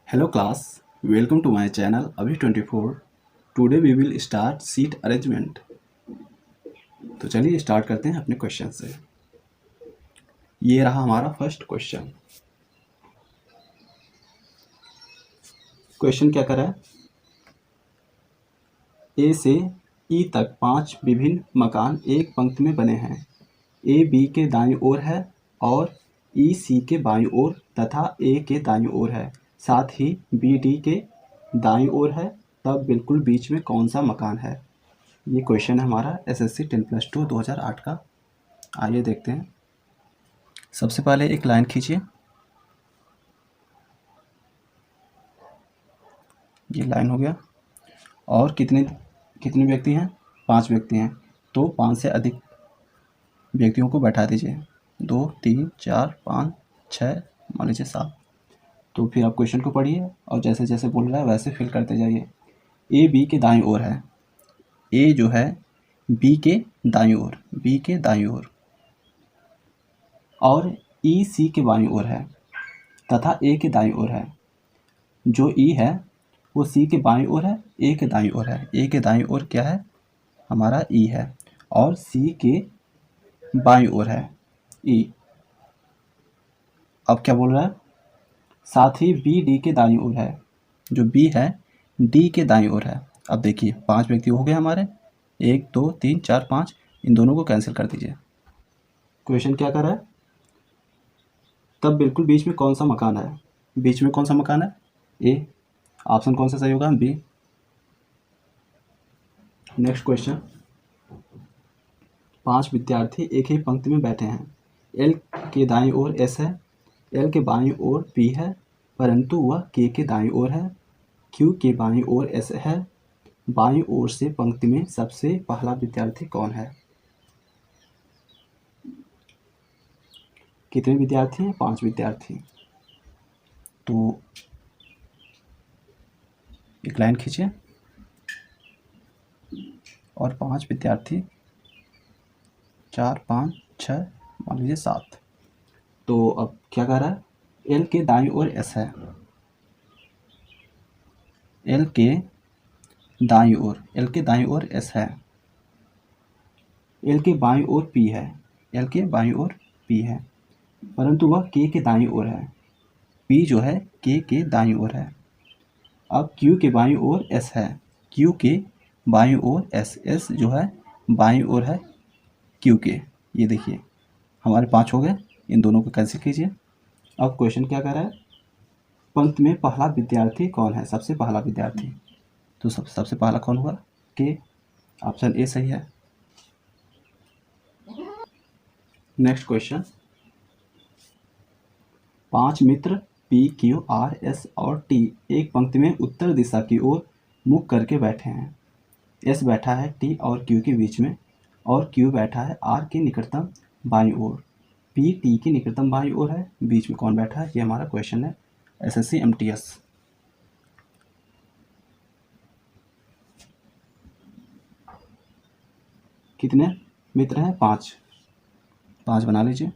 Hello class, welcome to my channel Abhi24. Today we will start seat arrangement. तो चलिए start करते हैं अपने क्वेश्चन से। ये रहा हमारा फर्स्ट क्वेश्चन। क्वेश्चन क्या कर रहा है? ए से ई तक 5 विभिन्न मकान एक पंक्ति में बने हैं। ए बी के दाईं ओर है और ई सी के बाईं ओर तथा ए के दाईं ओर है, साथ ही बी डी के दाईं ओर है। तब बिल्कुल बीच में कौन सा मकान है? ये क्वेश्चन है हमारा एसएससी 10+2 2008 का। आइए देखते हैं। सबसे पहले एक लाइन खींचिए। ये लाइन हो गया। और कितने व्यक्ति हैं? 5 व्यक्ति हैं। तो 5 से अधिक व्यक्तियों को बैठा दीजिए। 2 3 4 5 6 मान लीजिए 7। तो फिर आप क्वेश्चन को पढ़िए और जैसे जैसे बोल रहा है वैसे फिल करते जाइए। ए बी के दाईं ओर है। ए जो है बी के दाईं ओर, बी के दाईं ओर, और ई सी के बाईं ओर है तथा ए के दाईं ओर है। जो ई है वो सी के बाईं ओर है, ए के दाईं ओर है। ए के दाईं ओर क्या है? हमारा ई है। और सी के बाईं ओर है ई। अब क्या बोल रहा है? साथ ही बी डी के दाईं ओर है। जो बी है डी के दाईं ओर है। अब देखिए 5 व्यक्ति हो गए हमारे। 1 2 3 4 5, इन दोनों को कैंसिल कर दीजिए। क्वेश्चन क्या कर रहा है? तब बिल्कुल बीच में कौन सा मकान है? बीच में कौन सा मकान है? ए। ऑप्शन कौन सा सही होगा? बी। Next question. 5 विद्यार्थी एक ही पंक्ति में बैठे हैं। एल के दाईं ओर एस है, एल के बाईं ओर पी है, परंतु वह के दाईं ओर है। क्यू के बाईं ओर एस है। बाईं ओर से पंक्ति में सबसे पहला विद्यार्थी कौन है? कितने विद्यार्थी हैं? 5 विद्यार्थी। तो एक लाइन खींचिए और 5 विद्यार्थी, 4 5 6 मान लीजिए 7। तो अब क्या कर रहा है? एल के दाईं ओर एस है, एल के दाईं ओर, एल के दाईं ओर एस है, एल के बाईं ओर पी है, एल के बाईं ओर पी है, परंतु वह के दाईं ओर है। पी जो है के दाईं ओर है। अब क्यू के बाईं ओर एस है, क्यू के बाईं ओर एस, एस जो है बाईं ओर है क्यू के। ये देखिए हमारे 5 हो गए। इन दोनों को कैंसिल कीजिए। अब क्वेश्चन क्या कर रहा है? पंक्ति में पहला विद्यार्थी कौन है? सबसे पहला विद्यार्थी। तो सबसे पहला कौन हुआ? के। ऑप्शन ए सही है। Next question. 5 मित्र पी क्यू आर एस और टी एक पंक्ति में उत्तर दिशा की ओर मुख करके बैठे हैं। एस बैठा है टी और क्यू के बीच में, और क्यू बैठा है आर के निकटतम बाईं ओर। पी टी की निकटतम बाईं ओर है। बीच में कौन बैठा है? ये हमारा क्वेश्चन है एसएससी एमटीएस। कितने मित्र हैं? 5। 5 बना लीजिए।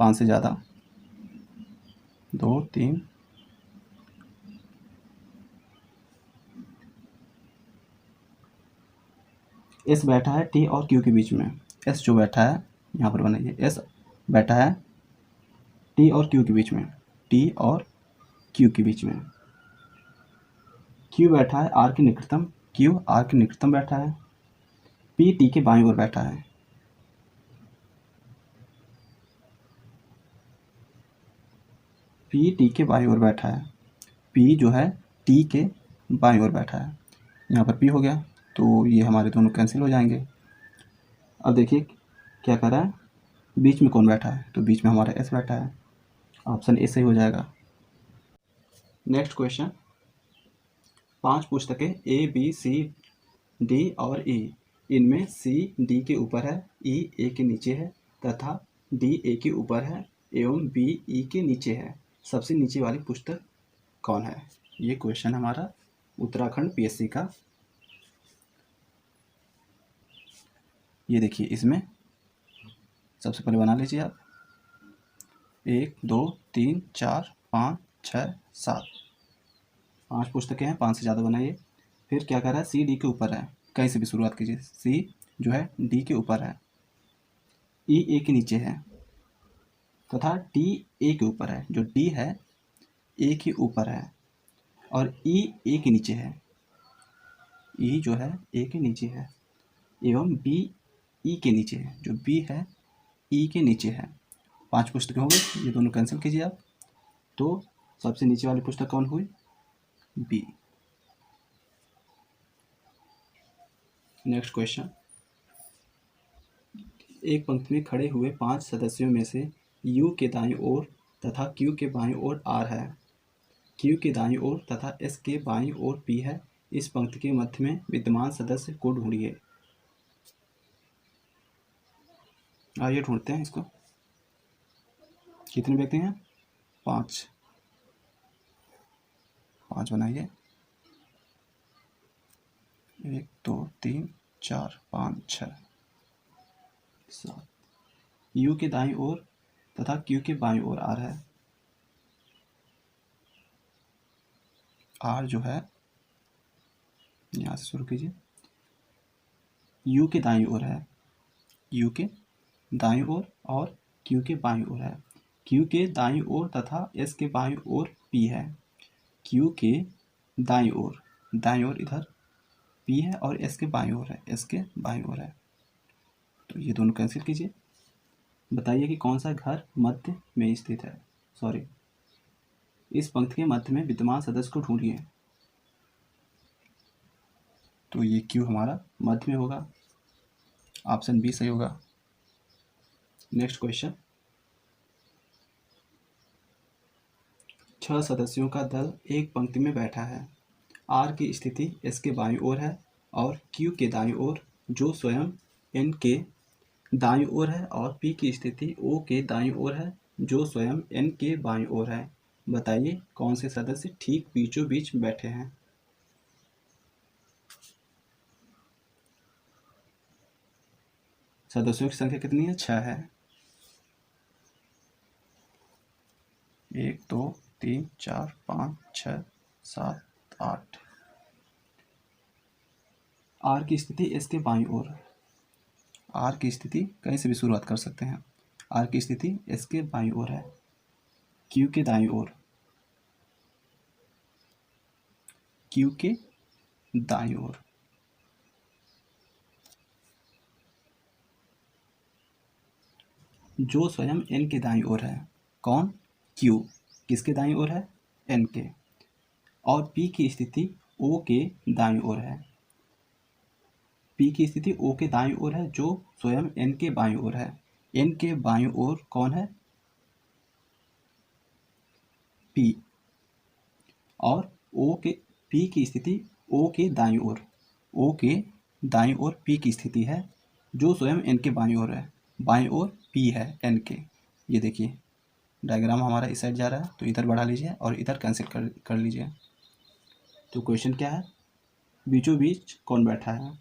5 से ज़्यादा 2 3 एस बैठा है टी और क्यू के बीच में। एस जो बैठा है यहाँ पर बनाइए, एस बैठा है टी और क्यू के बीच में, टी और क्यू के बीच में। क्यू बैठा है आर के निकटतम, क्यू आर के निकटतम बैठा है। पी टी के बाईं ओर बैठा है। पी टी के बाईं ओर बैठा है। पी जो है टी के बाईं ओर बैठा है। यहाँ पर पी हो गया, तो ये हमारे दोनों कैंसिल हो जाएंगे। अब देखिए क्या कर रहा है? बीच में कौन बैठा है? तो बीच में हमारा एस बैठा है। ऑप्शन ए सही हो जाएगा। Next question. 5 पुस्तकें ए बी सी डी और ई। इनमें सी डी के ऊपर है, ई ए के नीचे है तथा डी ए के ऊपर है एवं बी ई के नीचे है। सबसे नीचे वाली पुस्तक कौन है? ये क्वेश्चन हमारा उत्तराखंड पीएससी का। ये देखिए इसमें सबसे पहले बना लीजिए आप। 1 2 3 4 5 6 7। 5 पुस्तकें हैं, 5 से ज़्यादा बनाइए। फिर क्या कर रहा है, सी डी के ऊपर है, कहीं से भी शुरुआत कीजिए। सी जो है डी के ऊपर है, ई ए के नीचे है, तथा टी ए के ऊपर है। जो डी है ए के ऊपर है और ई ए के नीचे है। ई जो है ए के नीचे है एवं बी ई के नीचे है। जो बी है ई के नीचे है। 5 पुस्तकें हो गई, ये दोनों कैंसिल कीजिए आप। तो सबसे नीचे वाली पुस्तक कौन हुई, बी। नेक्स्ट क्वेश्चन, एक पंक्ति में खड़े हुए 5 सदस्यों में से यू के दाईं ओर तथा क्यू के बाईं ओर आर है, क्यू के दाईं ओर तथा एस के बाईं ओर पी है। इस पंक्ति के मध्य में विद्यमान सदस्य को ढूंढिए। आइए ढूंढते हैं इसको। कितने व्यक्ति हैं, 5। 5 बनाइए, 1 2 3 4 5 6 7। यू के दाईं ओर तथा क्यू के बाईं ओर आर है। आर जो है यहाँ से शुरू कीजिए, यू के दाईं ओर है, यू के दाईं ओर और क्यू के बाईं ओर है। क्यू के दाईं ओर तथा एस के बाईं ओर पी है। क्यू के दाईं ओर इधर पी है और एस के बाईं ओर है, एस के बाईं ओर है। तो ये दोनों कैंसिल कीजिए। बताइए कि कौन सा घर मध्य में स्थित है। सॉरी, इस पंक्ति के मध्य में विद्यमान सदस्य को ढूंढिए। तो ये क्यू हमारा मध्य में होगा, ऑप्शन बी सही होगा। नेक्स्ट क्वेश्चन, 6 सदस्यों का दल एक पंक्ति में बैठा है। आर की स्थिति एस के बाईं ओर है और क्यू के दाईं ओर जो स्वयं एन के दाईं ओर है, और पी की स्थिति ओ के दाईं ओर है जो स्वयं एन के बाईं ओर है। बताइए कौन से सदस्य ठीक बीचों बीच बैठे हैं। सदस्यों की संख्या कितनी है, 6 है। 1 2 3 4 5 6 7 8। आर की स्थिति एस के बाईं ओर। आर की स्थिति कहीं से भी शुरुआत कर सकते हैं। आर की स्थिति एस के बाईं ओर है। क्यू के दाईं ओर, क्यू के दाईं ओर जो स्वयं एन के दाईं ओर है। कौन, क्यू किसके दाईं ओर है, एन के। और पी की स्थिति ओ के दाईं ओर है। पी की स्थिति ओ के दाईं ओर है जो स्वयं एन के बाईं ओर है। एन के बाईं ओर कौन है, पी। और ओ के पी की स्थिति ओ के दाईं ओर, ओ के दाईं ओर पी की स्थिति है जो स्वयं एन के बाईं ओर है। बाईं ओर पी है एन के। ये देखिए डायग्राम हमारा इस साइड जा रहा है, तो इधर बढ़ा लीजिए और इधर कैंसिल कर लीजिए। तो क्वेश्चन क्या है, बीचों बीच कौन बैठा है।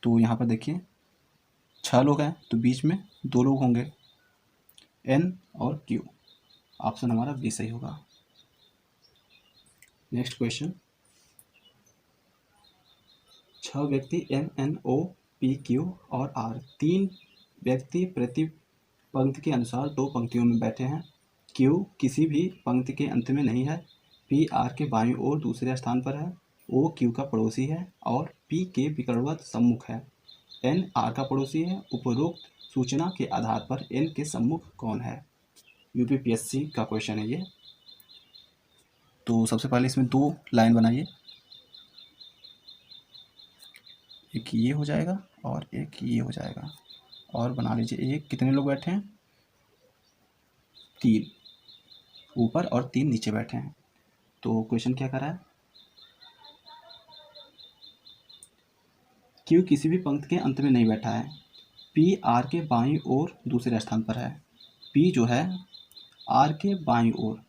तो यहाँ पर देखिए 6 लोग हैं, तो बीच में 2 लोग होंगे, एन और क्यू। ऑप्शन हमारा बी सही होगा। नेक्स्ट क्वेश्चन, 6 व्यक्ति M N O P Q और आर, 3 व्यक्ति प्रति पंक्ति के अनुसार 2 पंक्तियों में बैठे हैं। क्यू किसी भी पंक्ति के अंत में नहीं है, पी आर के बाईं ओर दूसरे स्थान पर है, ओ क्यू का पड़ोसी है और पी के विकर्णवत सम्मुख है, एन आर का पड़ोसी है। उपरोक्त सूचना के आधार पर एन के सम्मुख कौन है। यूपीपीएससी का क्वेश्चन है ये। तो सबसे पहले इसमें 2 लाइन बनाइए, एक ये हो जाएगा और एक ये हो जाएगा। और बना लीजिए एक, कितने लोग बैठे हैं, 3 ऊपर और 3 नीचे बैठे हैं। तो क्वेश्चन क्या कर रहा है, क्यू किसी भी पंक्ति के अंत में नहीं बैठा है, पी आर के बाईं ओर दूसरे स्थान पर है। पी जो है आर के बाईं ओर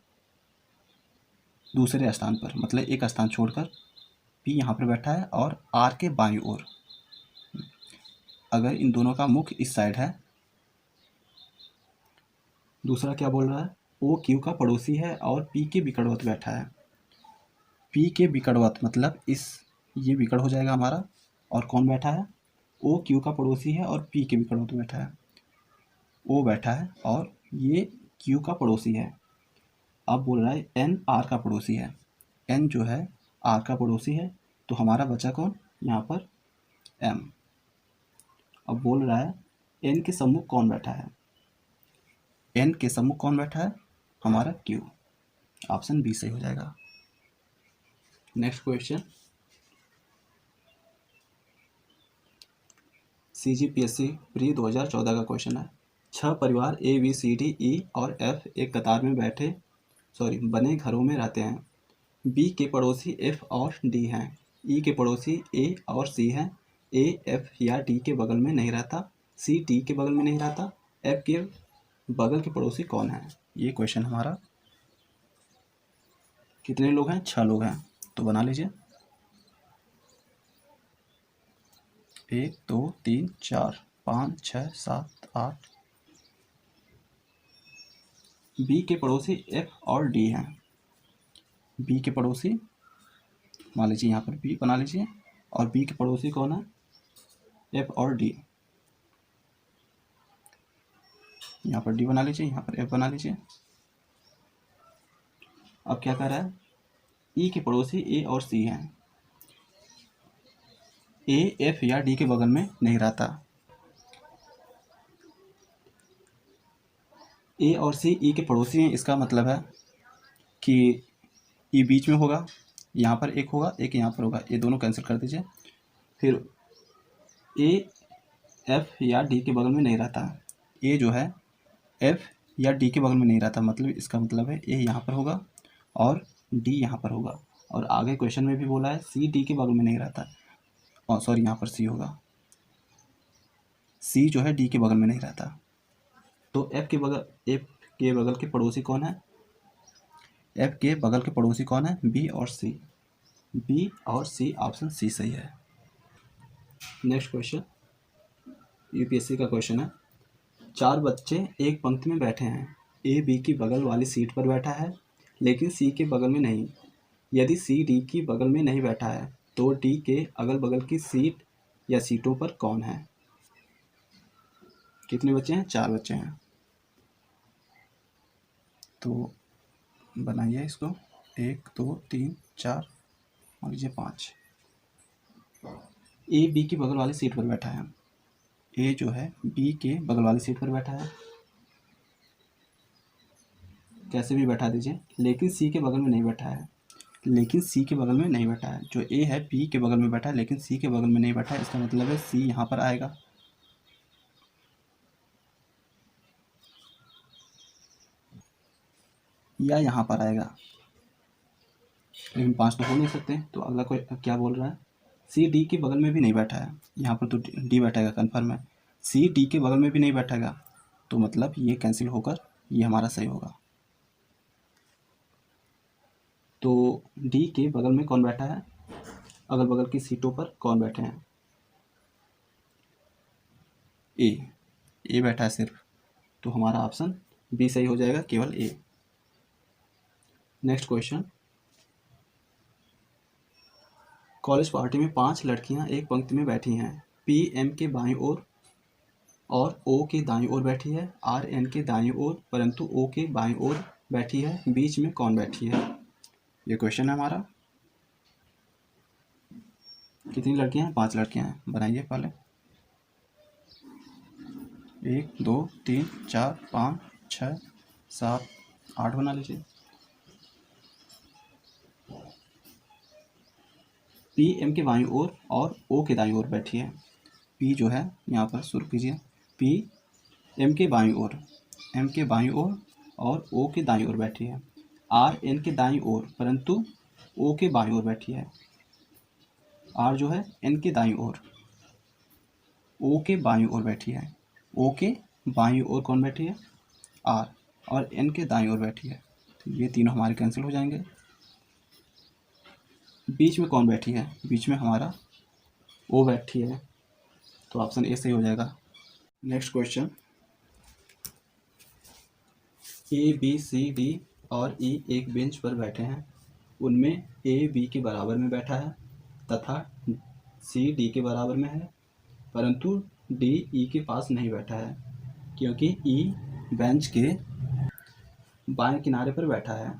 दूसरे स्थान पर, मतलब एक स्थान छोड़कर पी यहाँ पर बैठा है और आर के बाईं ओर। अगर इन दोनों का मुख इस साइड है, दूसरा क्या बोल रहा है, ओ क्यू का पड़ोसी है और पी के विकटवत बैठा है। पी के विकटवत मतलब ये विकट हो जाएगा हमारा, और कौन बैठा है, ओ क्यू का पड़ोसी है और पी के विकटवत बैठा है। ओ बैठा है और ये क्यू का पड़ोसी है। अब बोल रहा है एन आर का पड़ोसी है। एन जो है आर का पड़ोसी है, तो हमारा बचा कौन यहाँ पर, एम। अब बोल रहा है एन के सम्मुख कौन बैठा है। एन के सम्मुख कौन बैठा है, हमारा क्यू। ऑप्शन बी सही हो जाएगा। नेक्स्ट क्वेश्चन, CGPSC प्री 2014 का क्वेश्चन है। 6 परिवार A B C D E और F एक कतार में बने घरों में रहते हैं। B के पड़ोसी F और D हैं। E के पड़ोसी A और C हैं। A F या D के बगल में नहीं रहता। C D के बगल में नहीं रहता। F के बगल के पड़ोसी कौन है। ये क्वेश्चन हमारा, कितने लोग हैं, 6 लोग हैं, तो बना लीजिए। 1 2 3 4 5 6 7 8। बी के पड़ोसी एफ और डी हैं। बी के पड़ोसी मान लीजिए, यहाँ पर बी बना लीजिए, और बी के पड़ोसी कौन है, एफ और डी। यहाँ पर डी बना लीजिए, यहाँ पर एफ बना लीजिए। अब क्या कर रहा है, ई के पड़ोसी ए और सी हैं। ए एफ या डी के बगल में नहीं रहता। ए और सी ई के पड़ोसी हैं, इसका मतलब है कि ई बीच में होगा, यहाँ पर एक होगा, एक यहाँ पर होगा, ये दोनों कैंसिल कर दीजिए। फिर ए एफ या डी के बगल में नहीं रहता। ए जो है एफ या डी के बगल में नहीं रहता, मतलब इसका मतलब है ए यहाँ पर होगा और डी यहाँ पर होगा। और आगे क्वेश्चन में भी बोला है सी डी के बगल में नहीं रहता, और सॉरी यहाँ पर सी होगा, सी जो है डी के बगल में नहीं रहता। तो एफ के बगल के पड़ोसी कौन है, एफ के बगल के पड़ोसी कौन है, बी और सी। बी और सी, ऑप्शन सी सही है। नेक्स्ट क्वेश्चन यूपीएससी का क्वेश्चन है। 4 बच्चे एक पंक्ति में बैठे हैं। ए बी की बगल वाली सीट पर बैठा है लेकिन सी के बगल में नहीं। यदि सी डी की बगल में नहीं बैठा है तो डी के अगल बगल की सीट या सीटों पर कौन है। कितने बच्चे हैं, 4 बच्चे हैं, तो बनाइए इसको। 1 2 3 4 मान लीजिए 5। ए बी की बगल वाली सीट पर बैठा है। ए जो है बी के बगल वाली सीट पर बैठा है, कैसे भी बैठा दीजिए, लेकिन सी के बगल में नहीं बैठा है। लेकिन सी के बगल में नहीं बैठा है, जो ए है बी के बगल में बैठा है लेकिन सी के बगल में नहीं बैठा है, इसका मतलब है सी यहाँ पर आएगा। या यहाँ पर आएगा, लेकिन 5 तो हो नहीं सकते। तो अगला कोई क्या बोल रहा है, सी डी के बगल में भी नहीं बैठा है, यहाँ पर तो डी बैठेगा कन्फर्म है। सी डी के बगल में भी नहीं बैठेगा, तो मतलब ये कैंसिल होकर ये हमारा सही होगा। तो डी के बगल में कौन बैठा है, अगल बगल की सीटों पर कौन बैठे हैं, ए बैठा है सिर्फ, तो हमारा ऑप्शन बी सही हो जाएगा, केवल ए। नेक्स्ट क्वेश्चन, कॉलेज पार्टी में 5 लड़कियां एक पंक्ति में बैठी हैं। पी एम के बाईं ओर और ओ के दाईं ओर बैठी है। आर एन के दाईं ओर परंतु ओ के बाईं ओर बैठी है। बीच में कौन बैठी है, ये क्वेश्चन है हमारा। कितनी लड़कियां हैं, 5 लड़कियां हैं, बनाइए पहले। 1 2 3 4 5 6 7 8 बना लीजिए। पी एम के बाईं ओर और ओ के दाईं ओर बैठी है। पी जो है यहाँ पर शुरू कीजिए, पी एम के बाईं ओर, एम के बाईं ओर और ओ के दाईं ओर बैठी है। आर एन के दाईं ओर परंतु ओ के बाईं ओर बैठी है। आर जो है एन के दाईं ओर, ओ के बाईं ओर बैठी है। ओ के बाईं ओर कौन बैठी है, आर, और एन के दाईं ओर बैठी है। तो ये तीनों हमारे कैंसिल हो जाएंगे। बीच में कौन बैठी है, बीच में हमारा ओ बैठी है, तो ऑप्शन ए सही हो जाएगा। Next question, A B C D और ई एक बेंच पर बैठे हैं। उनमें ए बी के बराबर में बैठा है तथा सी डी के बराबर में है, परंतु डी ई के पास नहीं बैठा है क्योंकि ई बेंच के बाएं किनारे पर बैठा है।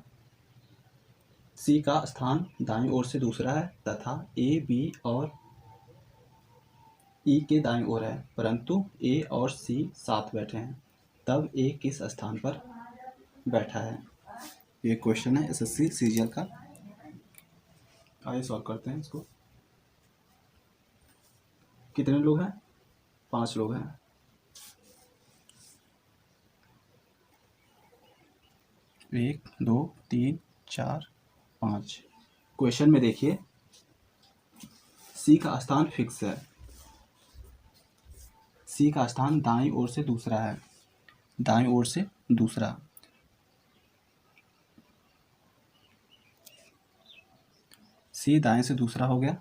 सी का स्थान दाईं ओर से दूसरा है तथा ए बी और ई के दाईं ओर है, परंतु ए और सी साथ बैठे हैं। तब ए किस स्थान पर बैठा है? ये क्वेश्चन है एसएससी सीजीएल का। आइए सॉल्व करते हैं इसको। कितने लोग हैं? 5 लोग हैं। एक, दो, तीन, चार, 5। क्वेश्चन में देखिए, सी का स्थान फिक्स है। सी का स्थान दाईं ओर से दूसरा है, दाईं ओर से दूसरा। सी दाएं से दूसरा हो गया।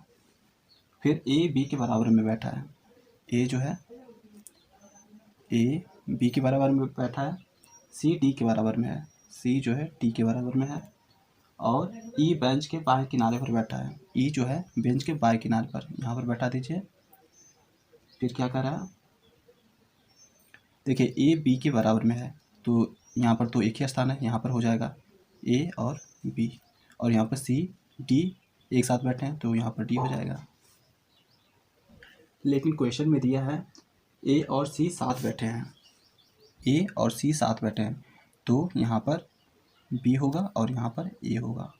फिर ए बी के बराबर में बैठा है। ए जो है ए बी के बराबर में बैठा है। सी डी के बराबर में है। सी जो है डी के बराबर में है। और ई बेंच के बाएं किनारे पर बैठा है। ई जो है बेंच के बाएं किनारे पर, यहाँ पर बैठा दीजिए। फिर क्या कर रहा है? देखिए ए बी के बराबर में है तो यहाँ पर तो एक ही स्थान है, यहाँ पर हो जाएगा ए और बी। और यहाँ पर सी डी एक साथ बैठे हैं तो यहाँ पर डी हो जाएगा। लेकिन क्वेश्चन में दिया है ए और सी साथ बैठे हैं। ए और सी साथ बैठे हैं तो यहाँ पर बी होगा और यहाँ पर ए होगा।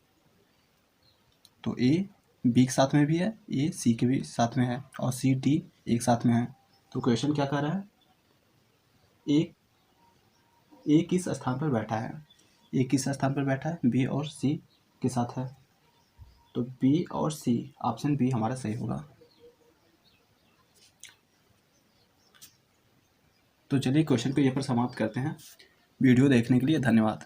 तो ए बी के साथ में भी है, ए सी के भी साथ में है और सी डी एक साथ में है। तो क्वेश्चन क्या कर रहा है? ए किस स्थान पर बैठा है? ए किस स्थान पर बैठा है? बी और सी के साथ है। तो बी और सी, ऑप्शन बी हमारा सही होगा। तो चलिए क्वेश्चन को यहाँ पर समाप्त करते हैं। वीडियो देखने के लिए धन्यवाद।